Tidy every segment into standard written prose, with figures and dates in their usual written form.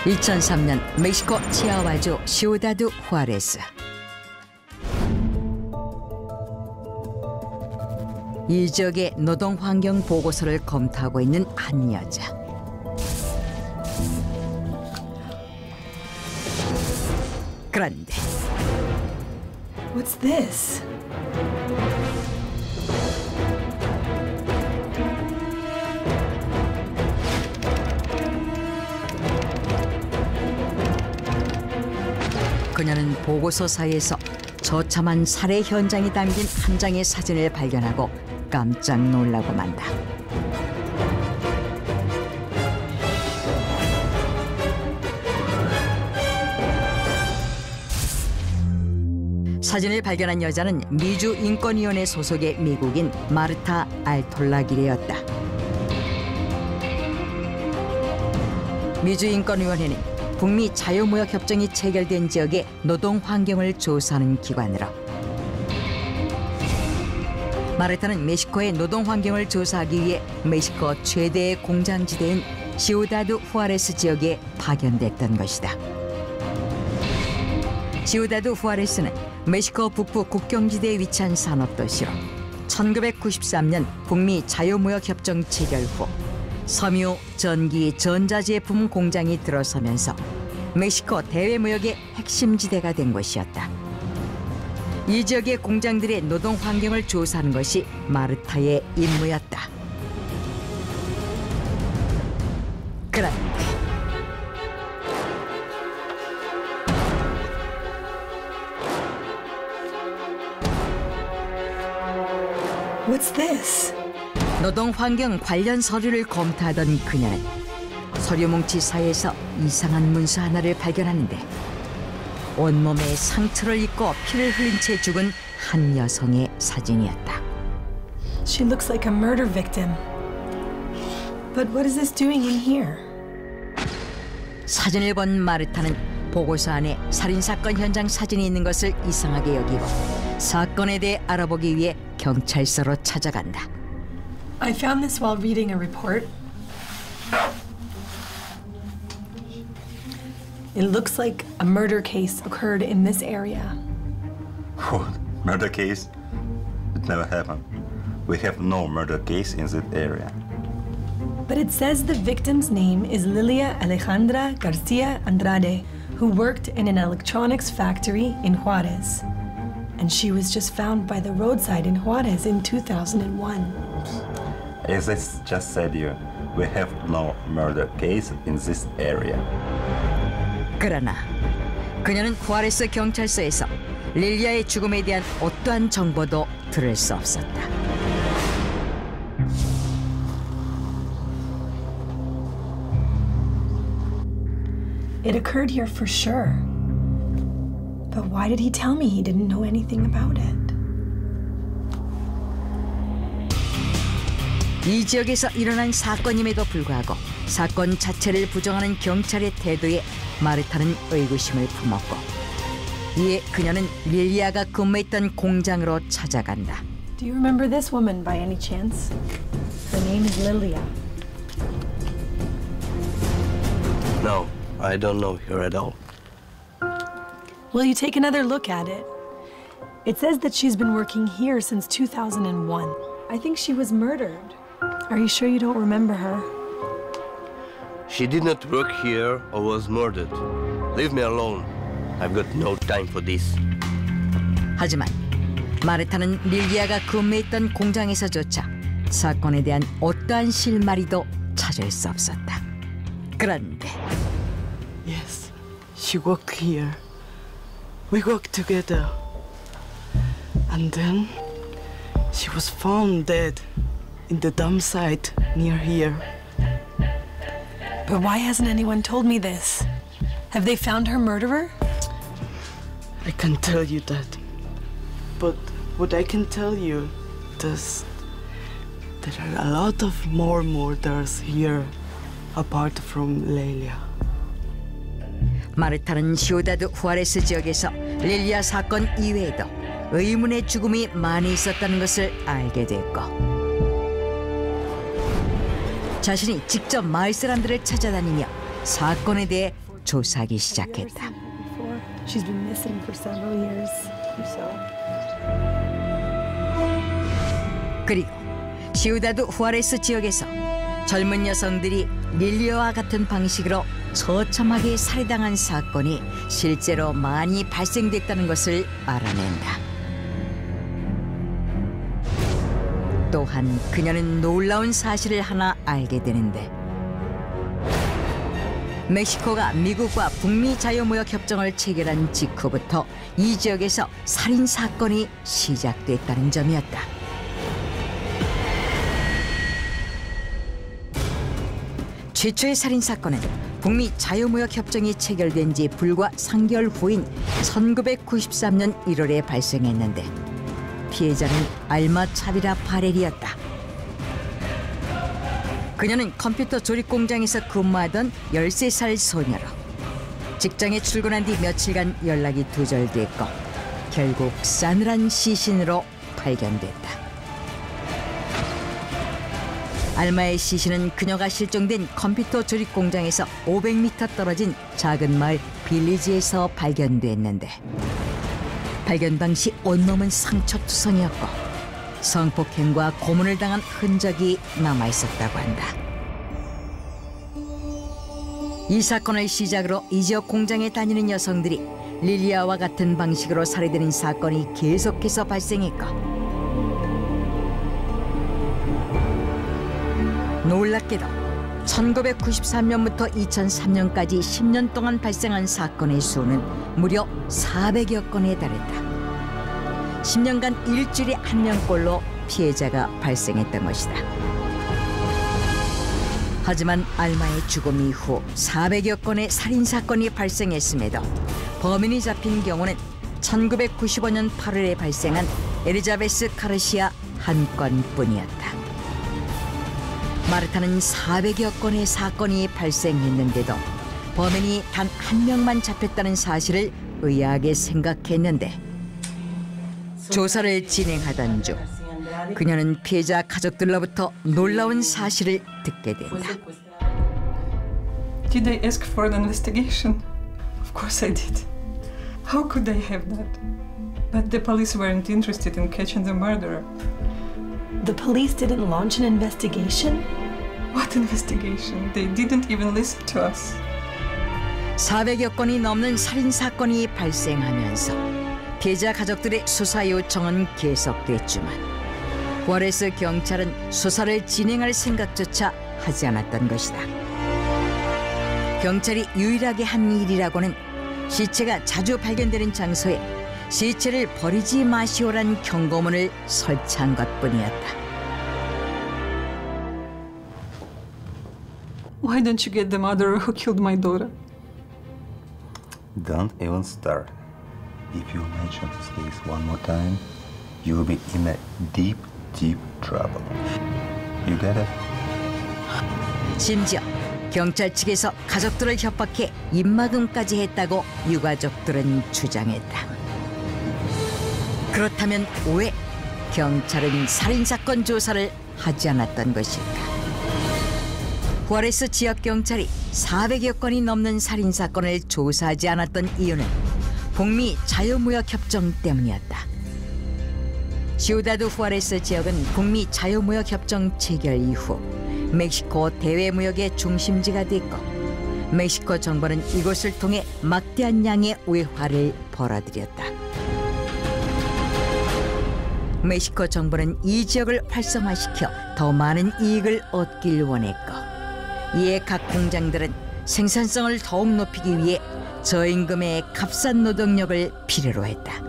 2003년 멕시코 치아와주 시우다드 후아레스. 이 지역의 노동 환경 보고서를 검토하고 있는 한 여자. 그런데 What's this? 그녀는 보고서 사이에서 처참한 살해 현장이 담긴 한 장의 사진을 발견하고 깜짝 놀라고 만다. 사진을 발견한 여자는 미주 인권위원회 소속의 미국인 마르타 알톨라기레였다. 미주 인권위원회는 북미 자유무역협정이 체결된 지역의 노동 환경을 조사하는 기관으로, 마르타는 멕시코의 노동 환경을 조사하기 위해 멕시코 최대의 공장지대인 시우다드 후아레스 지역에 파견됐던 것이다. 시우다드 후아레스는 멕시코 북부 국경지대에 위치한 산업도시로 1993년 북미 자유무역협정 체결 후 섬유, 전기, 전자제품 공장이 들어서면서 멕시코 대외무역의 핵심 지대가 된 곳이었다. 이 지역의 공장들의 노동 환경을 조사하는 것이 마르타의 임무였다. 그런데 What's this? 노동 환경 관련 서류를 검토하던 그녀는 서류 뭉치 사이에서 이상한 문서 하나를 발견하는데, 온몸에 상처를 입고 피를 흘린 채 죽은 한 여성의 사진이었다. She looks like a murder victim. But what is this doing in here? 사진을 본 마르타는 보고서 안에 살인사건 현장 사진이 있는 것을 이상하게 여기고 사건에 대해 알아보기 위해 경찰서로 찾아간다. I found this while reading a report. It looks like a murder case occurred in this area. What? Murder case? It never happened. We have no murder case in that area. But it says the victim's name is Lilia Alejandra Garcia Andrade, who worked in an electronics factory in Juarez. And she was just found by the roadside in Juarez in 2001. As I just said you, we have no murder case in this area. 그러나 그녀는 후아레스 경찰서에서 릴리아의 죽음에 대한 어떠한 정보도 들을 수 없었다. It occurred here for sure. But why did he tell me he didn't know anything about it? 이 지역에서 일어난 사건임에도 불구하고 사건 자체를 부정하는 경찰의 태도에 마르타는 의구심을 품었고, 이에 그녀는 릴리아가 근무했던 공장으로 찾아간다. Do you remember this woman by any chance? Her name is Lilia. No, I don't know her at all. Will you take another look at it? It says that she's been working here since 2001. I think she was murdered. Are you sure you don't remember her? She did not work here or was murdered. Leave me alone. I've got no time for this. 하지만 마르타는 릴리아가 근무했던 공장에서조차 사건에 대한 어떠한 실마리도 찾을 수 없었다. 그런데 Yes, she worked here. We worked together. And then she was found dead in the dump site near here. But why hasn't anyone told me this? Have they found her murderer? I can tell you that. But what I can tell you is there are a lot of more murders here apart from Lelia. 마르타는 시우다드 후아레스 지역에서 릴리아 사건 이외에도 의문의 죽음이 많이 있었다는 것을 알게 됐고, 자신이 직접 마을 사람들을 찾아다니며 사건에 대해 조사하기 시작했다. She's been missing for several years or so. 그리고 시우다드 후아레스 지역에서 젊은 여성들이 릴리아와 같은 방식으로 처참하게 살해당한 사건이 실제로 많이 발생됐다는 것을 알아낸다. 또한 그녀는 놀라운 사실을 하나 알게 되는데, 멕시코가 미국과 북미 자유무역 협정을 체결한 직후부터 이 지역에서 살인 사건이 시작됐다는 점이었다. 최초의 살인 사건은 북미 자유무역 협정이 체결된 지 불과 3개월 후인 1993년 1월에 발생했는데, 피해자는 알마 차비라 파렐이었다. 그녀는 컴퓨터 조립 공장에서 근무하던 13살 소녀로 직장에 출근한 뒤 며칠간 연락이 두절됐고 결국 싸늘한 시신으로 발견됐다. 알마의 시신은 그녀가 실종된 컴퓨터 조립 공장에서 500m 떨어진 작은 마을 빌리지에서 발견됐는데, 발견 당시 온몸은 상처투성이었고 성폭행과 고문을 당한 흔적이 남아있었다고 한다. 이 사건을 시작으로 이 지역 공장에 다니는 여성들이 릴리아와 같은 방식으로 살해되는 사건이 계속해서 발생했고, 놀랍게도 1993년부터 2003년까지 10년 동안 발생한 사건의 수는 무려 400여 건에 달했다. 10년간 일주일에 한 명꼴로 피해자가 발생했던 것이다. 하지만 알마의 죽음 이후 400여 건의 살인사건이 발생했음에도 범인이 잡힌 경우는 1995년 8월에 발생한 엘리자베스 카르시아 한 건뿐이었다. 마르타는 400여 건의 사건이 발생했는데도 범인이 단 한 명만 잡혔다는 사실을 의아하게 생각했는데, 조사를 진행하던 중 그녀는 피해자 가족들로부터 놀라운 사실을 듣게 된다. Did they ask for an investigation? Of course I did. How could they have that? But the police weren't interested in catching the murderer. The police didn't launch an investigation? What investigation? They didn't even listen to us. 400여 건이 넘는 살인사건이 발생하면서 피해자 가족들의 수사 요청은 계속됐지만 후아레스 경찰은 수사를 진행할 생각조차 하지 않았던 것이다. 경찰이 유일하게 한 일이라고는 시체가 자주 발견되는 장소에 시체를 버리지 마시오란 경고문을 설치한 것뿐이었다. Why don't you get the murderer who killed my daughter? Don't even start. If you mention this case one more time, you will be in a deep, deep trouble. You get it? 심지어 경찰 측에서 가족들을 협박해 입막음까지 했다고 유가족들은 주장했다. 그렇다면 왜 경찰은 살인사건 조사를 하지 않았던 것일까? 후아레스 지역 경찰이 400여 건이 넘는 살인사건을 조사하지 않았던 이유는 북미 자유무역협정 때문이었다. 시우다드 후아레스 지역은 북미 자유무역협정 체결 이후 멕시코 대외무역의 중심지가 됐고, 멕시코 정부는 이곳을 통해 막대한 양의 외화를 벌어들였다. 멕시코 정부는 이 지역을 활성화시켜 더 많은 이익을 얻길 원했고, 이에 각 공장들은 생산성을 더욱 높이기 위해 저임금의 값싼 노동력을 필요로 했다.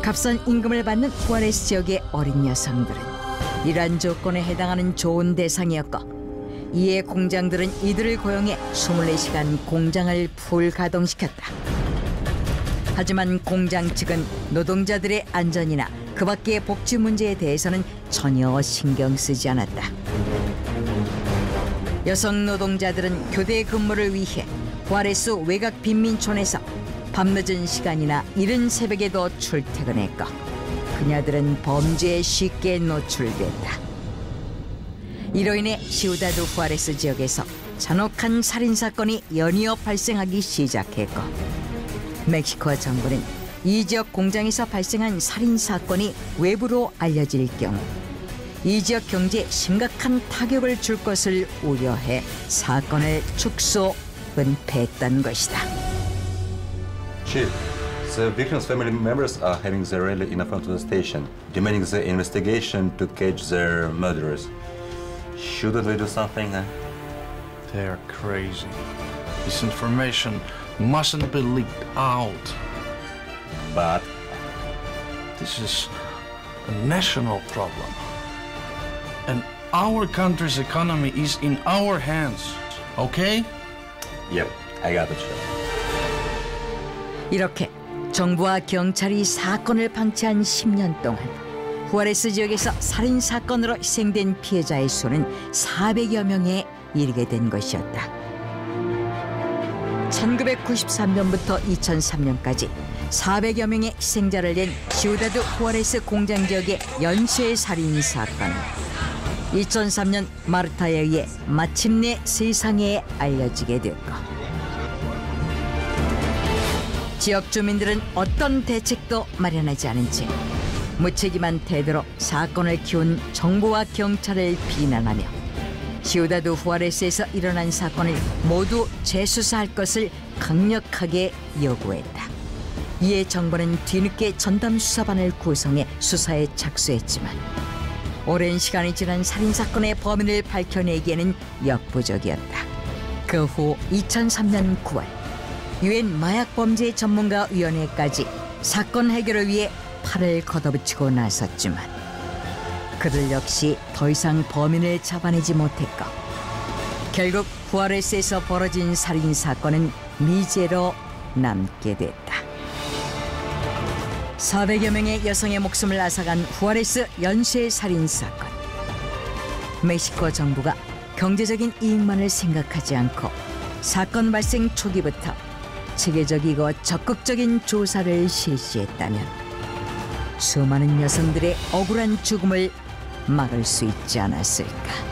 값싼 임금을 받는 후아레스 지역의 어린 여성들은 이러한 조건에 해당하는 좋은 대상이었고, 이에 공장들은 이들을 고용해 24시간 공장을 풀 가동시켰다. 하지만 공장 측은 노동자들의 안전이나 그 밖의 복지 문제에 대해서는 전혀 신경 쓰지 않았다. 여성 노동자들은 교대 근무를 위해 후아레스 외곽 빈민촌에서 밤늦은 시간이나 이른 새벽에도 출퇴근했고, 그녀들은 범죄에 쉽게 노출됐다. 이로 인해 시우다드 후아레스 지역에서 잔혹한 살인 사건이 연이어 발생하기 시작했고, 멕시코 정부는 이 지역 공장에서 발생한 살인 사건이 외부로 알려질 경우 이 지역 경제에 심각한 타격을 줄 것을 우려해 사건을 축소 은폐했던 것이다. Chief, the victims' family members are having their rally in front of the station, demanding the investigation to catch their murderers. Shouldn't we do something? They're crazy. This information mustn't be leaked out. But This is a national problem. And our country's economy is in our hands, okay? yep, I got it, Chief. 이렇게 정부와 경찰이 사건을 방치한 10년 동안 후아레스 지역에서 살인 사건으로 희생된 피해자의 수는 400여 명에 이르게 된 것이었다. 1993년부터 2003년까지 400여 명의 희생자를 낸 시우다드 후아레스 공장 지역의 연쇄 살인 사건은 2003년 마르타에 의해 마침내 세상에 알려지게 됐고, 지역 주민들은 어떤 대책도 마련하지 않은 채 무책임한 태도로 사건을 키운 정부와 경찰을 비난하며 시우다드 후아레스에서 일어난 사건을 모두 재수사할 것을 강력하게 요구했다. 이에 정부는 뒤늦게 전담수사반을 구성해 수사에 착수했지만 오랜 시간이 지난 살인사건의 범인을 밝혀내기에는 역부족이었다. 그 후 2003년 9월 유엔 마약범죄 전문가위원회까지 사건 해결을 위해 팔을 걷어붙이고 나섰지만 그들 역시 더 이상 범인을 잡아내지 못했고, 결국 후아레스에서 벌어진 살인사건은 미제로 남게 됐다. 400여 명의 여성의 목숨을 앗아간 후아레스 연쇄 살인사건. 멕시코 정부가 경제적인 이익만을 생각하지 않고 사건 발생 초기부터 체계적이고 적극적인 조사를 실시했다면 수많은 여성들의 억울한 죽음을 막을 수 있지 않았을까.